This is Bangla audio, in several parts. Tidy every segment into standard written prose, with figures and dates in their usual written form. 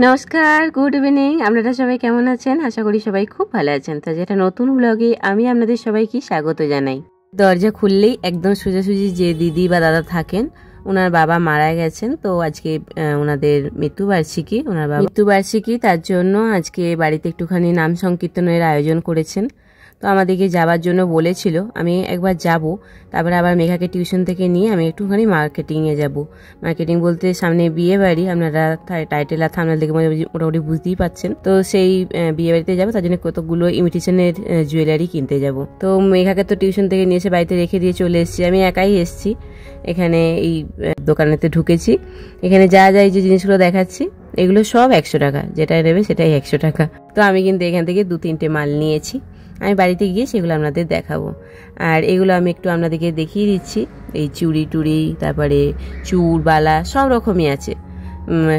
নমস্কার, গুড ইভিনিং। আপনারা সবাই কেমন আছেন? আশা করি সবাই খুব ভালো আছেন। তো যেটা নতুন ব্লগে আমি আপনাদের সবাইকে স্বাগত জানাই। দরজা খুললেই একদম সোজাসুজি যে দিদি বা দাদা থাকেন, ওনার বাবা মারা গেছেন। তো আজকে ওনাদের মৃত্যুবার্ষিকী, ওনার বাবা মৃত্যুবার্ষিকী, তার জন্য আজকে বাড়িতে একটুখানি নাম সংকীর্তনের আয়োজন করেছেন। তো আমাদেরকে যাওয়ার জন্য বলেছিল, আমি একবার যাব, তারপরে আবার মেঘাকে টিউশন থেকে নিয়ে আমি একটুখানি মার্কেটিংয়ে যাব। মার্কেটিং বলতে সামনে বিয়ে বাড়ি, আপনারা টাইটেল আর থাম্বনেল দেখে মোটামুটি বুঝতেই পাচ্ছেন। তো সেই বিয়ে বাড়িতে যাবো, তার জন্য কতগুলো ইমিটেশনের জুয়েলারি কিনতে যাব। তো মেঘাকে তো টিউশন থেকে নিয়ে এসে বাড়িতে রেখে দিয়ে চলে এসেছি, আমি একাই এসেছি। এখানে এই দোকানেতে ঢুকেছি, এখানে যা যা এই যে জিনিসগুলো দেখাচ্ছি এগুলো সব 100 টাকা, যেটা নেবে সেটাই 100 টাকা। তো আমি কিন্তু এখান থেকে 2-3টে মাল নিয়েছি, আমি বাড়িতে গিয়ে সেগুলো আপনাদের দেখাবো। আর এগুলো আমি একটু আপনাদেরকে দেখিয়ে দিচ্ছি, এই চুড়ি টুড়ি, তারপরে চূড় বালা সব রকমই আছে।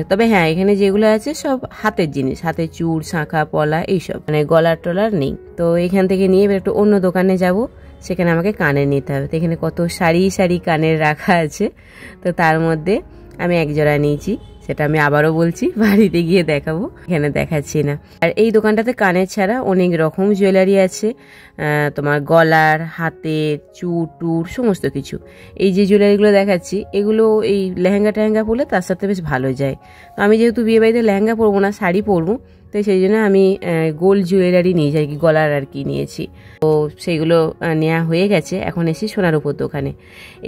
তবে হ্যাঁ, এখানে যেগুলো আছে সব হাতের জিনিস, হাতের চূড়, শাঁখা, পলা, এইসব, মানে গলার টলার নেই। তো এখান থেকে নিয়ে এবার একটু অন্য দোকানে যাব, সেখানে আমাকে কানের নিতে হবে। তো এখানে কত সারি সারি কানের রাখা আছে, তো তার মধ্যে আমি এক জোড়া নিয়েছি, সেটা আমি আবারও বলছি, বাড়িতে গিয়ে দেখাবো, এখানে দেখাচ্ছি না। আর এই দোকানটাতে কানের ছাড়া অনেক রকম জুয়েলারি আছে, তোমার গলার, হাতের, চূড় টুর সমস্ত কিছু। এই যে জুয়েলারিগুলো দেখাচ্ছি এগুলো এই লেহেঙ্গা টেহেঙ্গা পরলে তার সাথে বেশ ভালো যায়। তো আমি যেহেতু বিয়ে বাড়িতে লেহেঙ্গা পরবো না, শাড়ি পরবো, তো সেই জন্য আমি গোল্ড জুয়েলারি নিয়েছি, আর কি গলার আর কি নিয়েছি। তো সেইগুলো নেওয়া হয়ে গেছে, এখন এসে সোনার উপর দোকানে।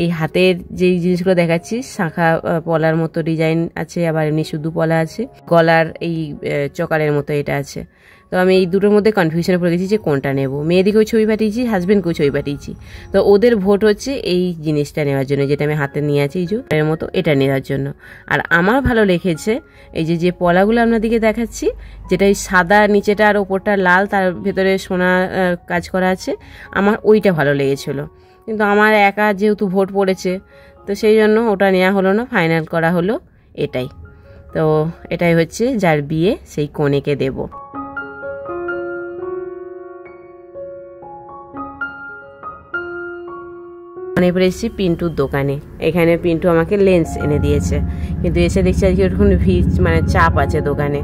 এই হাতের যেই জিনিসগুলো দেখাচ্ছি, শাঁখা পলার মতো ডিজাইন আছে, আবার এমনি শুধু পলা আছে, গলার এই চকারের মতো এটা আছে। তো আমি এই দুটোর মধ্যে কনফিউশনে পড়ে গেছি যে কোনটা নেব। মেয়েদিকেও ছবি পাঠিয়েছি, হাজব্যান্ডকেও ছবি পাঠিয়েছি। তো ওদের ভোট হচ্ছে এই জিনিসটা নেওয়ার জন্য, যেটা আমি হাতে নিয়ে আছি, এই যে এর মতো, এটা নেওয়ার জন্য। আর আমার ভালো লেগেছে এই যে যে পলাগুলো আপনাদেরকে দেখাচ্ছি, যেটা এই সাদা নিচেটা আর ওপরটা লাল, তার ভেতরে সোনা কাজ করা আছে, আমার ওইটা ভালো লেগেছিলো। কিন্তু আমার একা যেহেতু ভোট পড়েছে, তো সেই জন্য ওটা নেওয়া হলো না, ফাইনাল করা হলো এটাই। তো এটাই হচ্ছে যার বিয়ে, সেই কনেকে দেব। এরপরে এসেছি পিন্টুর দোকানে। এখানে পিন্টু আমাকে লেন্স এনে দিয়েছে, কিন্তু এসে দেখছি আজকে ওরকম ভিড়, মানে চাপ আছে দোকানে।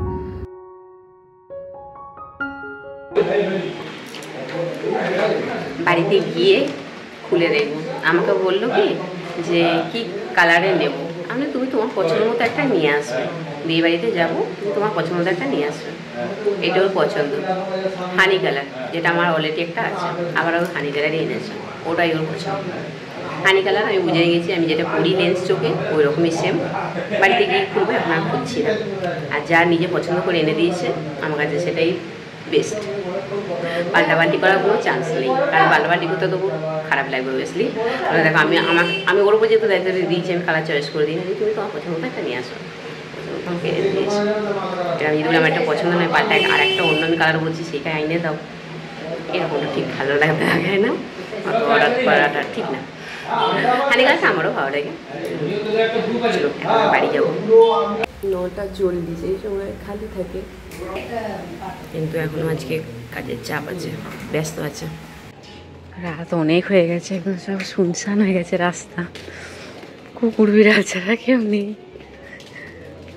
বাড়িতে গিয়ে খুলে দেখব। আমাকে বললো কি যে কি কালারে নেব, আমি তুমি তোমার পছন্দ মতো একটা নিয়ে আসবে, বিয়ে বাড়িতে যাবো, তুমি তোমার পছন্দ মতো একটা নিয়ে আসবে। এটা ওর পছন্দ, হানি কালার, যেটা আমার অলরেডি একটা আছে, আবার ওর হানি কালারই এনেছে, ওটাই ওর পছন্দ। হানি কালার আমি বুঝে গেছি, আমি যেটা পরি লেন্স চোখে ওই রকমই সেম। বাড়িতে গিয়ে খুলবো, এখন আমি খুঁজছি না। আর যা নিজে পছন্দ করে এনে দিয়েছে আমার কাছে সেটাই বেস্ট, পাল্টাপাল্টি করার কোনো চান্স নেই, কারণ পাল্টাপাল্টি করতে তো খারাপ লাগবে অবভিয়াসলি। দেখো আমি ওর উপর যেহেতু দায়িত্ব দিয়েছি, আমি কালার চয়েস করে দিই, তুমি তোমার পছন্দ মতো একটা নিয়ে আসো, তোমাকে এনে দিয়েছি। আমি যদি আমার একটা পছন্দ নয়, পাল্টা আর একটা অন্য আমি কালার বলছি সেটা এনে দাও, এরকমটা ঠিক ভালো লাগতে লাগে না, অত অর্ডার করাটা ঠিক না। হানি কালারটা আমারও ভালো লাগে। চলো এখন বাড়ি যাবো, 9:40, এই সময় খালি থাকে, কিন্তু এখনও আজকে কাজের চাপ আছে, ব্যস্ত আছে। রাত অনেক হয়ে গেছে, একদম সব শুনশান হয়ে গেছে রাস্তা, কুকুর বিড়াল ছাড়া কেউ নেই।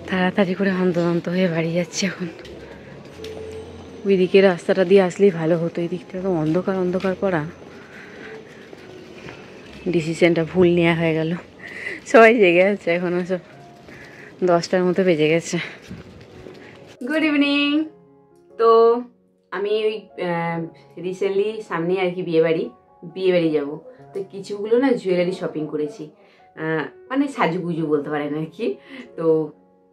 তাড়াতাড়ি করে হন্তদন্ত হয়ে বাড়ি যাচ্ছে এখন। ওই দিকে রাস্তাটা দিয়ে আসলেই ভালো হতো, এই দিকটা তো অন্ধকার অন্ধকার পড়া, ডিসিশনটা ভুল নেওয়া হয়ে গেল। সবাই জেগে আছে এখনও, সব 10টার মতো বেজে গেছে। Good evening. তো আমি ওই রিসেন্টলি সামনে আর কি বিয়ে বাড়ি যাবো, তো কিছুগুলো না জুয়েলারি শপিং করেছি, মানে সাজুগুজু বলতে পারেন আর কি। তো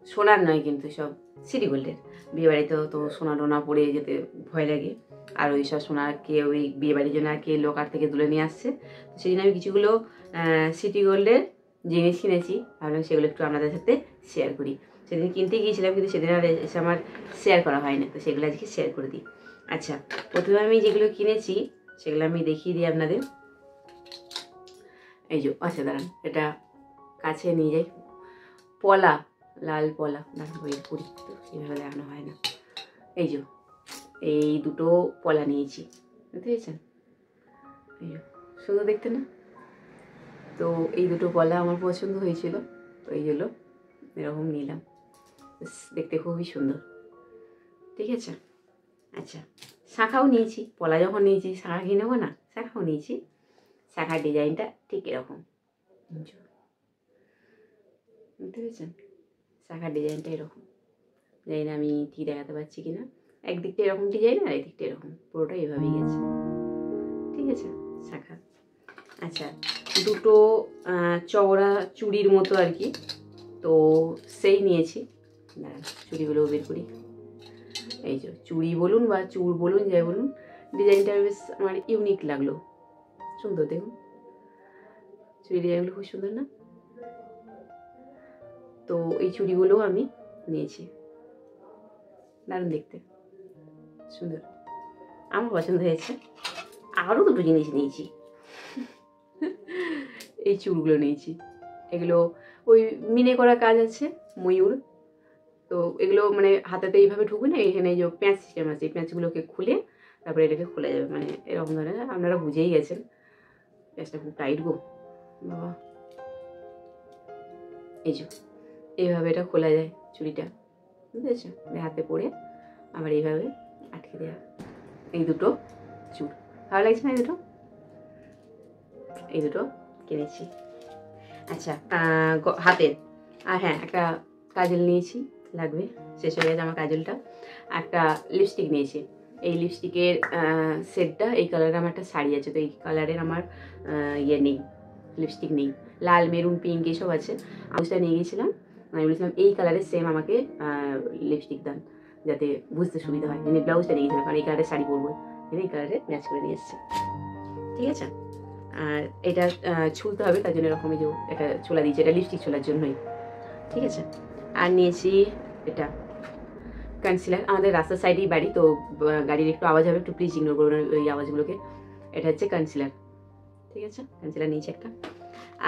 সোনার নয় কিন্তু, সব সিটি গোল্ডের। বিয়ে বাড়িতেও তো সোনা টোনা পরে যেতে ভয় লাগে, আর ওই সব সোনাকে ওই বিয়ে বাড়ির জন্য আর কি লোকার থেকে তুলে নিয়ে আসছে। তো সেই জন্য আমি কিছুগুলো সিটি গোল্ডের জিনিস কিনেছি, ভাবলাম সেগুলো একটু আপনাদের সাথে শেয়ার করি। সেদিন কিনতে গিয়েছিলাম, কিন্তু সেদিন আর এসে আমার শেয়ার করা হয় না, তো সেগুলো আজকে শেয়ার করে দিই। আচ্ছা, প্রথমে আমি যেগুলো কিনেছি সেগুলো আমি দেখিয়ে দিই আপনাদের। এই যে, আচ্ছা দাঁড়ান, এটা কাছে নিয়ে যাই। পলা, লাল পলা, দাঁড়ান ওই করি, তো সেইভাবে দেখানো হয় না। এই যে এই দুটো পলা নিয়েছি, বুঝতে পেরেছেন? এই যে শুধু দেখতে না, তো এই দুটো পলা আমার পছন্দ হয়েছিল, তো এই হলো এরকম নিলাম। দেখতে খুবই সুন্দর। ঠিক আছে, আচ্ছা শাখাও নিয়েছি, পলা যখন নিয়েছি শাখা কিনে নেবো না, শাখাও নিয়েছি। শাখার ডিজাইনটা ঠিক এরকম, বুঝতে পেরেছেন? শাখার ডিজাইনটা এরকম, জানি না আমি ঠিক দেখাতে পারছি কিনা। একদিকটা এরকম ডিজাইন আর একদিকটা এরকম, পুরোটা এভাবেই গেছে। ঠিক আছে, শাখা। আচ্ছা, দুটো চওড়া চুড়ির মতো আর কি, তো সেই নিয়েছি। চুড়িগুলো বের করি। এই যে চুড়ি বলুন বা চুড় বলুন, যাই বলুন, ডিজাইনটা বেশ আমার ইউনিক লাগলো, সুন্দর। দেখুন চুড়ি ডিজাইনগুলো খুব সুন্দর না? তো এই চুড়িগুলোও আমি নিয়েছি, দারুণ দেখতে, সুন্দর, আমার পছন্দ হয়েছে। আরও দুটো জিনিস নিয়েছি, এই চুড়গুলো নিয়েছি। এগুলো ওই মিনে করা কাজ আছে, ময়ূর। তো এগুলো মানে হাতেতে এইভাবে ঢুকবে না, এখানে যে প্যাঁচ সিস্টেম আছে, এই প্যাঁচগুলোকে খুলে তারপরে এটাকে খোলা যাবে, মানে এরকম ধরনের। আপনারা বুঝেই গেছেন, প্যাঁচটা খুব টাইট গো বাবা। এই যে এইভাবে এটা খোলা যায় চুড়িটা, বুঝেছো? হাতে পরে আবার এইভাবে আটকে দেওয়া। এই দুটো চুড় ভালো লাগছে না? এই দুটো কিনেছি। আচ্ছা, হাতের। আর হ্যাঁ, একটা কাজল নিয়েছি, লাগবে, শেষ হয়ে গেছে আমার কাজলটা। একটা লিপস্টিক নিয়েছি। এই লিপস্টিকের সেটটা, এই কালারের আমার একটা শাড়ি আছে, তো এই কালারের আমার ইয়ে নেই, লিপস্টিক নেই। লাল, মেরুন, পিঙ্ক এইসব আছে। আউসটা নিয়ে গেছিলাম, আমি বলেছিলাম এই কালারের সেম আমাকে লিপস্টিক দেন, যাতে বুঝতে সুবিধা হয়। আমি ব্লাউজটা নিয়ে গেছিলাম, কারণ এই কালারের শাড়ি পরবো, এই কালারে ম্যাচ করে নিয়ে এসছে। ঠিক আছে, আর এটা ছুলতে হবে, তার জন্য এরকমই যে এটা ছোলা দিয়েছে, এটা লিপস্টিক ছোলার জন্যই। ঠিক আছে, আর নিয়েছি এটা কনসিলার। আমাদের রাস্তার সাইডেই বাড়ি, তো গাড়ির একটু আওয়াজ হবে, একটু প্লিজ ইগনোর করবেন ওই আওয়াজগুলোকে। এটা হচ্ছে কনসিলার। ঠিক আছে, কনসিলার নিয়েছি একটা।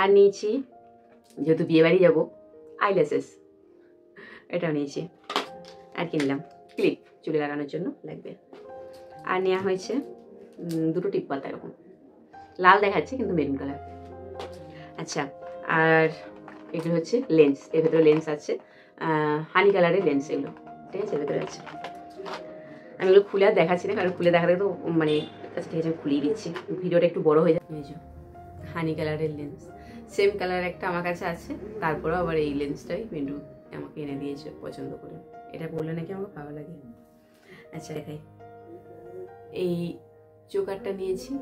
আর নিয়েছি, যেহেতু বিয়ে বাড়ি যাবো, আইল্যাশেস, এটাও নিয়েছি। আর কিনলাম ক্লিপ, চুলে লাগানোর জন্য লাগবে। আর নেওয়া হয়েছে দুটো টিপ পাতা, এরকম লাল দেখাচ্ছে কিন্তু মেরুন কালার। আচ্ছা, আর এগুলো হচ্ছে লেন্স, এর ভেতরে লেন্স আছে, হানি কালারের লেন্স এগুলো। ঠিক আছে, ভেতরে আছে। আমি এগুলো খুলে আর দেখাচ্ছি না, কারণ খুলে দেখাতে তো মানে, আচ্ছা ঠিক আছে আমি খুলেই দিচ্ছি, ভিডিওটা একটু বড় হয়ে যায়। হানি কালারের লেন্স, সেম কালার একটা আমার কাছে আছে, তারপরেও আবার এই লেন্সটাই মিন্টু আমাকে এনে দিয়েছে পছন্দ করে। এটা পরলে নাকি আমাকে ভালো লাগে। আচ্ছা দেখাই, এই চোকারটা নিয়েছি,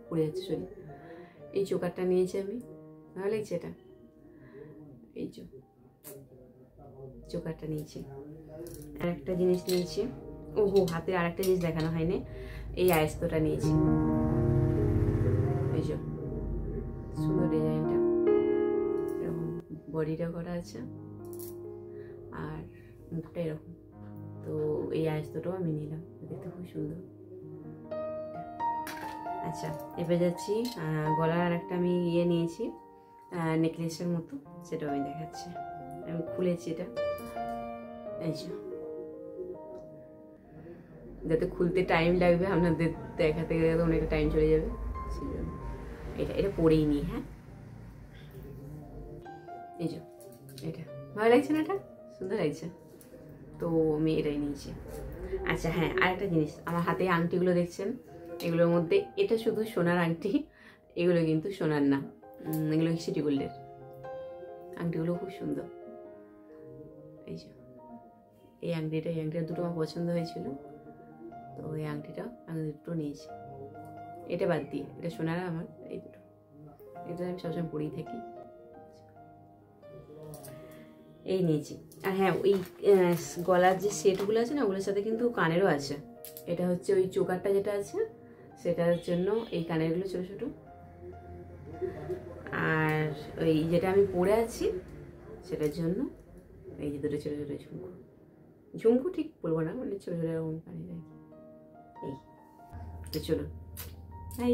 পড়ে যাচ্ছে সরি। এই চোকারটা নিয়েছি আমি, ভালো লাগছে এটা। এই চোকারটা নিয়েছি। আর একটা জিনিস নিয়েছি, ওহো হাতের আর একটা জিনিস দেখানো হয়নি, এই আয়স্তটা নিয়েছি। এই যে সুন্দর ডিজাইনটা, এরকম বডিটা করা আছে আর মুখটা এরকম। তো এই আয়স্তটাও আমি নিলাম, দেখতে খুব সুন্দর। আচ্ছা, এবার যাচ্ছি গলার আর একটা আমি ইয়ে নিয়েছি, নেকলেসের মতো, সেটাও আমি দেখাচ্ছি। আমি খুলেছি এটা, এই যে, যাতে খুলতে টাইম লাগবে, আপনাদের দেখাতে গেলে অনেকটা টাইম চলে যাবে, এটা পরেই নিই। হ্যাঁ, এই যে এটা ভালো লাগছে না? এটা সুন্দর লাগছে, তো আমি এটাই নিয়েছি। আচ্ছা হ্যাঁ, আর একটা জিনিস, আমার হাতে আংটিগুলো দেখছেন, এগুলোর মধ্যে এটা শুধু সোনার আংটি, এগুলো কিন্তু সোনার না, এগুলো সিটি গোল্ডের। আংটিগুলো খুব সুন্দর। এই যে এই আংটিটা দুটো আমার পছন্দ হয়েছিল, তো এই আংটিটা আমি দুটো নিয়েছি। এটা বাদ দিয়ে, এটা সোনার আমার, এই দুটো, এটা আমি সবসময় পরেই থাকি, এই নিয়েছি। আর হ্যাঁ, ওই গলার যে সেটগুলো আছে না, ওগুলোর সাথে কিন্তু কানেরও আছে। এটা হচ্ছে ওই চোকারটা যেটা আছে সেটার জন্য এই কানেরগুলো ছোটো ছোটো, আর ওই যেটা আমি পরে আছি সেটার জন্য এই যে দুটো ছোটো ছোটো ঝুমকো। ঝুমকো ঠিক বলবো না, মানে ছোটো ছোটো এরকম কানের। এই তো চলো, বাই।